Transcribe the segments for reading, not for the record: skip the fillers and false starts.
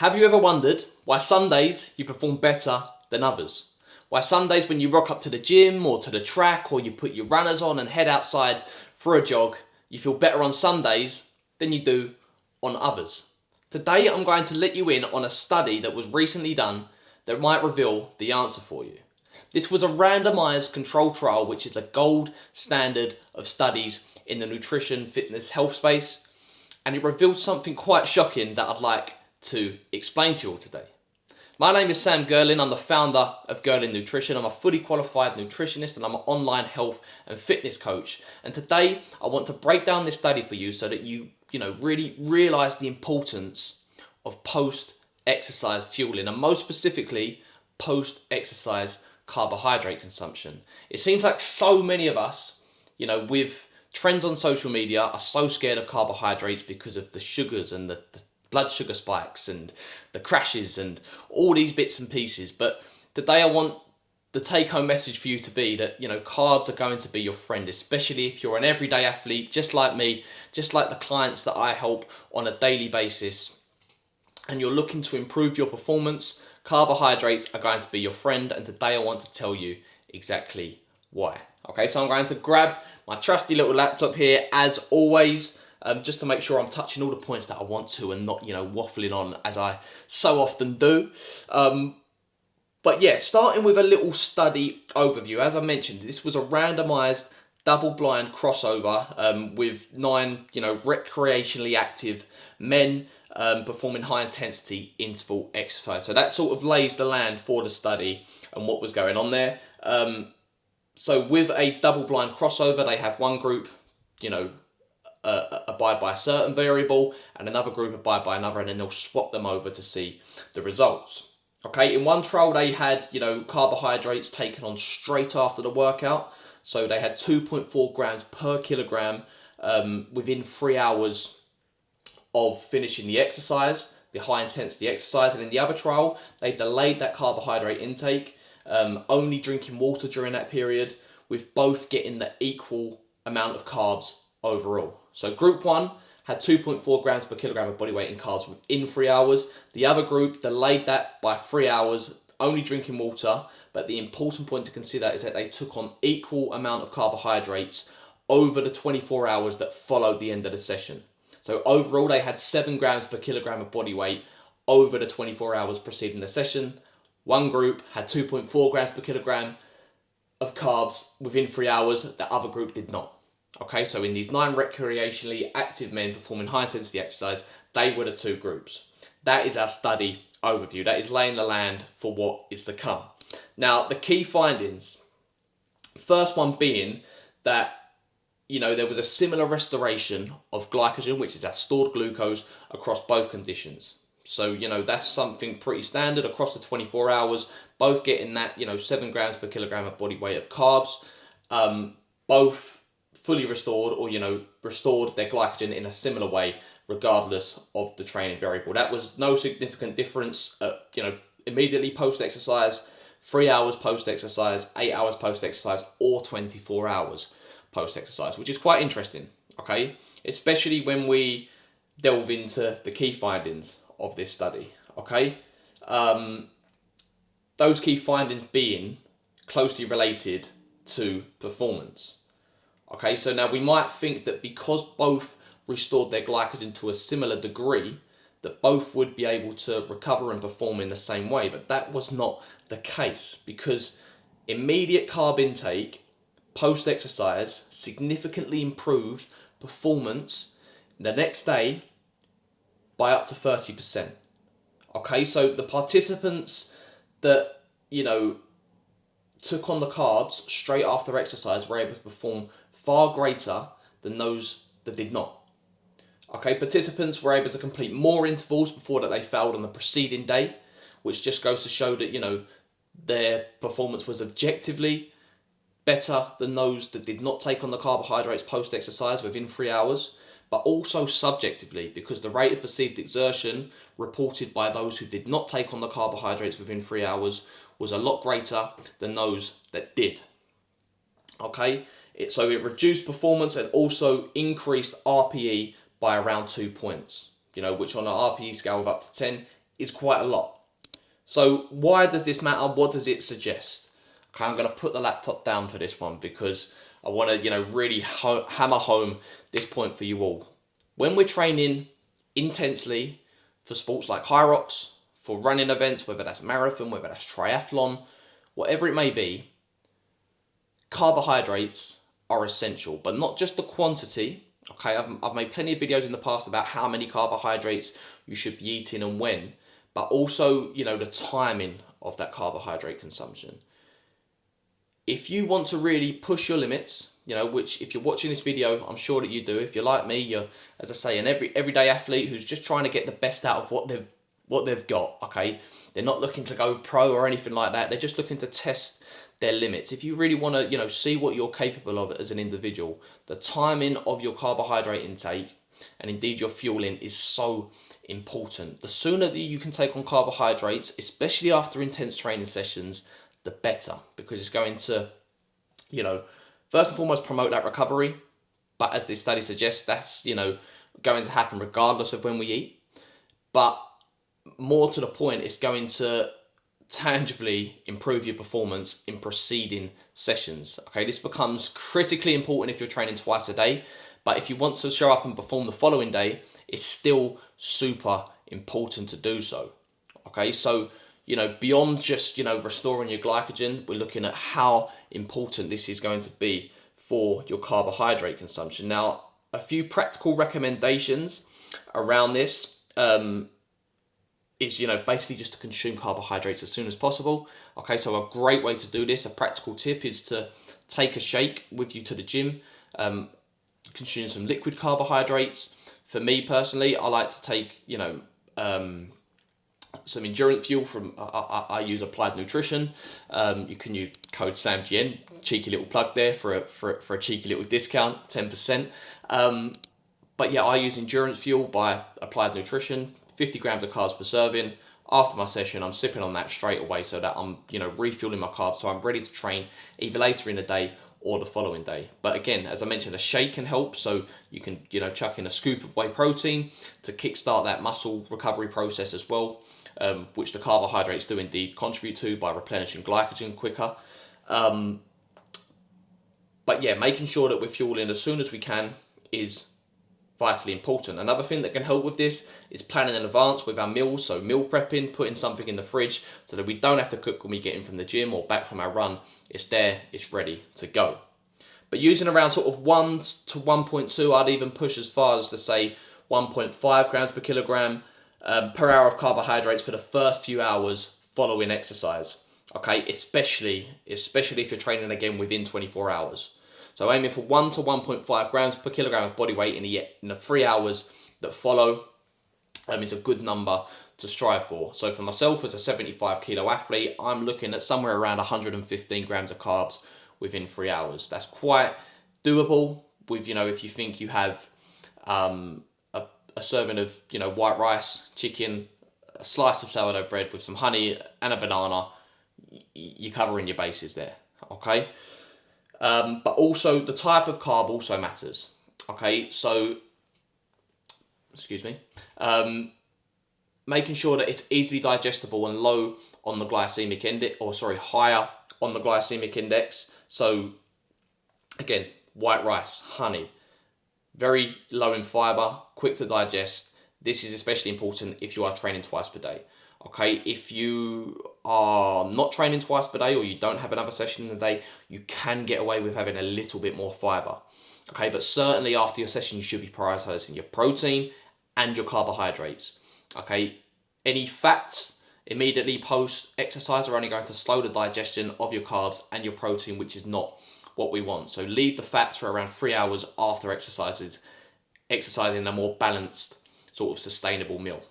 Have you ever wondered why some days you perform better than others? Why some days when you rock up to the gym or to the track or you put your runners on and head outside for a jog, you feel better on some days than you do on others? Today I'm going to let you in on a study that was recently done that might reveal the answer for you. This was a randomized control trial, which is the gold standard of studies in the nutrition, fitness, health space, and it revealed something quite shocking that I'd like to explain to you all today. My name is Sam Gerlin. I'm the founder of Gerlin Nutrition. I'm a fully qualified nutritionist and I'm an online health and fitness coach. And today I want to break down this study for you so that you really realize the importance of post-exercise fueling, and most specifically post-exercise carbohydrate consumption. It seems like so many of us, with trends on social media, are so scared of carbohydrates because of the sugars and the blood sugar spikes and the crashes and all these bits and pieces. But today I want the take-home message for you to be that, carbs are going to be your friend, especially if you're an everyday athlete, just like me, just like the clients that I help on a daily basis, and you're looking to improve your performance. Carbohydrates are going to be your friend, and today I want to tell you exactly why. Okay, so I'm going to grab my trusty little laptop here, as always, just to make sure I'm touching all the points that I want to and not, waffling on as I so often do. But yeah, starting with a little study overview. As I mentioned, this was a randomized double-blind crossover with 9, recreationally active men performing high-intensity interval exercise. So that sort of lays the land for the study and what was going on there. So with a double-blind crossover, they have one group, abide by a certain variable, and another group abide by another, and then they'll swap them over to see the results. Okay, in one trial they had, carbohydrates taken on straight after the workout. So they had 2.4 grams per kilogram within 3 hours of finishing the exercise, the high intensity exercise. And in the other trial, they delayed that carbohydrate intake, only drinking water during that period, with both getting the equal amount of carbs overall. So group 1 had 2.4 grams per kilogram of body weight in carbs within 3 hours. The other group delayed that by 3 hours, only drinking water. But the important point to consider is that they took on equal amount of carbohydrates over the 24 hours that followed the end of the session. So overall, they had 7 grams per kilogram of body weight over the 24 hours preceding the session. One group had 2.4 grams per kilogram of carbs within 3 hours. The other group did not. Okay, so in these 9 recreationally active men performing high intensity exercise, they were the two groups. That is our study overview. That is laying the land for what is to come. Now, the key findings, first one being that, there was a similar restoration of glycogen, which is our stored glucose, across both conditions. So, that's something pretty standard across the 24 hours, both getting that, 7 grams per kilogram of body weight of carbs, both fully restored or, restored their glycogen in a similar way, regardless of the training variable. That was no significant difference, immediately post-exercise, 3 hours post-exercise, 8 hours post-exercise, or 24 hours post-exercise, which is quite interesting, okay? Especially when we delve into the key findings of this study, okay? Those key findings being closely related to performance. Okay, so now we might think that because both restored their glycogen to a similar degree, that both would be able to recover and perform in the same way, but that was not the case, because immediate carb intake post-exercise significantly improved performance the next day by up to 30%. Okay, so the participants that, took on the carbs straight after exercise were able to perform far greater than those that did not. Okay, participants were able to complete more intervals before that they failed on the preceding day, which just goes to show that, their performance was objectively better than those that did not take on the carbohydrates post-exercise within 3 hours, but also subjectively, because the rate of perceived exertion reported by those who did not take on the carbohydrates within 3 hours was a lot greater than those that did. Okay, so it reduced performance and also increased RPE by around 2 points, which on an RPE scale of up to 10 is quite a lot. So why does this matter? What does it suggest? Okay, I'm going to put the laptop down for this one because I want to, really hammer home this point for you all. When we're training intensely for sports like Hyrox, for running events, whether that's marathon, whether that's triathlon, whatever it may be, carbohydrates are essential, but not just the quantity. Okay, I've made plenty of videos in the past about how many carbohydrates you should be eating and when, but also, the timing of that carbohydrate consumption. If you want to really push your limits, which if you're watching this video, I'm sure that you do. If you're like me, you're, as I say, an everyday athlete who's just trying to get the best out of what they've got. Okay, they're not looking to go pro or anything like that. They're just looking to test their limits. If you really want to, see what you're capable of as an individual, the timing of your carbohydrate intake and indeed your fueling is so important. The sooner that you can take on carbohydrates, especially after intense training sessions, the better, because it's going to, first and foremost promote that recovery. But as this study suggests, that's, going to happen regardless of when we eat. But more to the point, it's going to tangibly improve your performance in preceding sessions. Okay, this becomes critically important if you're training twice a day, but if you want to show up and perform the following day, it's still super important to do so. Okay, so beyond just restoring your glycogen, we're looking at how important this is going to be for your carbohydrate consumption. Now, a few practical recommendations around this is basically just to consume carbohydrates as soon as possible. Okay, so a great way to do this, a practical tip, is to take a shake with you to the gym, consume some liquid carbohydrates. For me personally, I like to take some endurance fuel from I use Applied Nutrition. You can use code SAMGN, cheeky little plug there for a cheeky little discount, 10%. But yeah, I use endurance fuel by Applied Nutrition, 50 grams of carbs per serving. After my session, I'm sipping on that straight away so that I'm refueling my carbs, so I'm ready to train either later in the day or the following day. But again, as I mentioned, a shake can help, so you can chuck in a scoop of whey protein to kickstart that muscle recovery process as well, which the carbohydrates do indeed contribute to by replenishing glycogen quicker. But yeah, making sure that we're fueling as soon as we can is vitally important. Another thing that can help with this is planning in advance with our meals, so meal prepping, putting something in the fridge so that we don't have to cook when we get in from the gym or back from our run. It's there, it's ready to go. But using around sort of 1 to 1.2, I'd even push as far as to say 1.5 grams per kilogram per hour of carbohydrates for the first few hours following exercise. Okay, especially if you're training again within 24 hours. So aiming for 1 to 1.5 grams per kilogram of body weight in the 3 hours that follow is a good number to strive for. So for myself as a 75 kilo athlete, I'm looking at somewhere around 115 grams of carbs within 3 hours. That's quite doable with, if you think you have a serving of, white rice, chicken, a slice of sourdough bread with some honey and a banana, you're covering your bases there, okay? But also the type of carb also matters. Okay, so, excuse me, making sure that it's easily digestible and low on the glycemic index, higher on the glycemic index. So, again, white rice, honey, very low in fiber, quick to digest. This is especially important if you are training twice per day. Okay, if you are not training twice per day or you don't have another session in the day, you can get away with having a little bit more fiber. Okay, but certainly after your session, you should be prioritizing your protein and your carbohydrates. Okay, any fats immediately post exercise are only going to slow the digestion of your carbs and your protein, which is not what we want. So leave the fats for around 3 hours after exercising a more balanced sort of sustainable meal.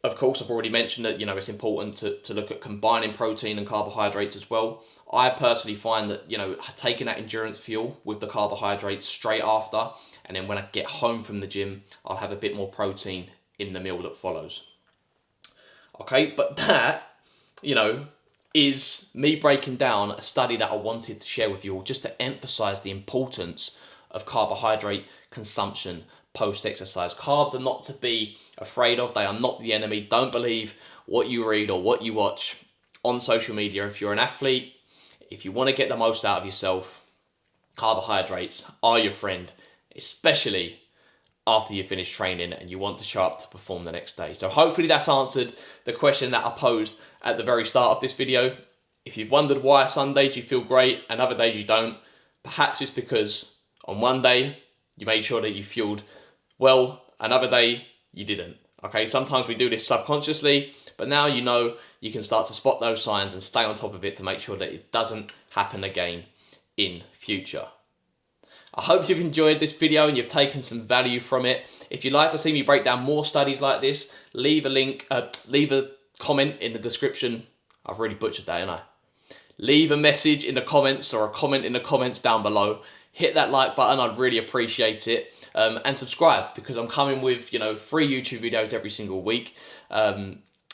Of course, I've already mentioned that, it's important to look at combining protein and carbohydrates as well. I personally find that, taking that endurance fuel with the carbohydrates straight after, and then when I get home from the gym, I'll have a bit more protein in the meal that follows. Okay, but that, is me breaking down a study that I wanted to share with you all just to emphasize the importance of carbohydrate consumption post-exercise. Carbs are not to be afraid of. They are not the enemy. Don't believe what you read or what you watch on social media. If you're an athlete, if you want to get the most out of yourself, carbohydrates are your friend, especially after you finish training and you want to show up to perform the next day. So hopefully that's answered the question that I posed at the very start of this video. If you've wondered why some days you feel great and other days you don't, perhaps it's because on one day you made sure that you fueled well, another day you didn't. Okay, sometimes we do this subconsciously, but now you know you can start to spot those signs and stay on top of it to make sure that it doesn't happen again in future. I hope you've enjoyed this video and you've taken some value from it. If you'd like to see me break down more studies like this, leave a comment in the description. I've really butchered that, haven't I? Leave a message in the comments or a comment in the comments down below. Hit that like button, I'd really appreciate it. And subscribe, because I'm coming with, free YouTube videos every single week.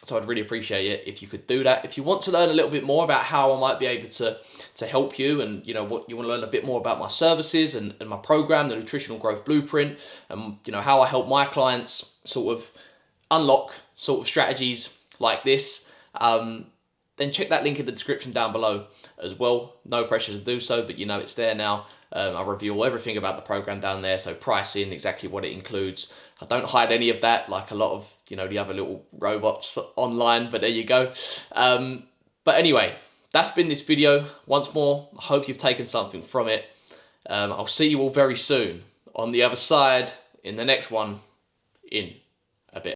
So I'd really appreciate it if you could do that. If you want to learn a little bit more about how I might be able to help you, and what you want to learn a bit more about my services and my program, the Nutritional Growth Blueprint, and how I help my clients sort of unlock sort of strategies like this, then check that link in the description down below as well. No pressure to do so, but it's there now. I reveal everything about the program down there, so pricing, exactly what it includes. I don't hide any of that like a lot of the other little robots online, but there you go. But anyway, that's been this video. Once more, I hope you've taken something from it. I'll see you all very soon on the other side in the next one. In.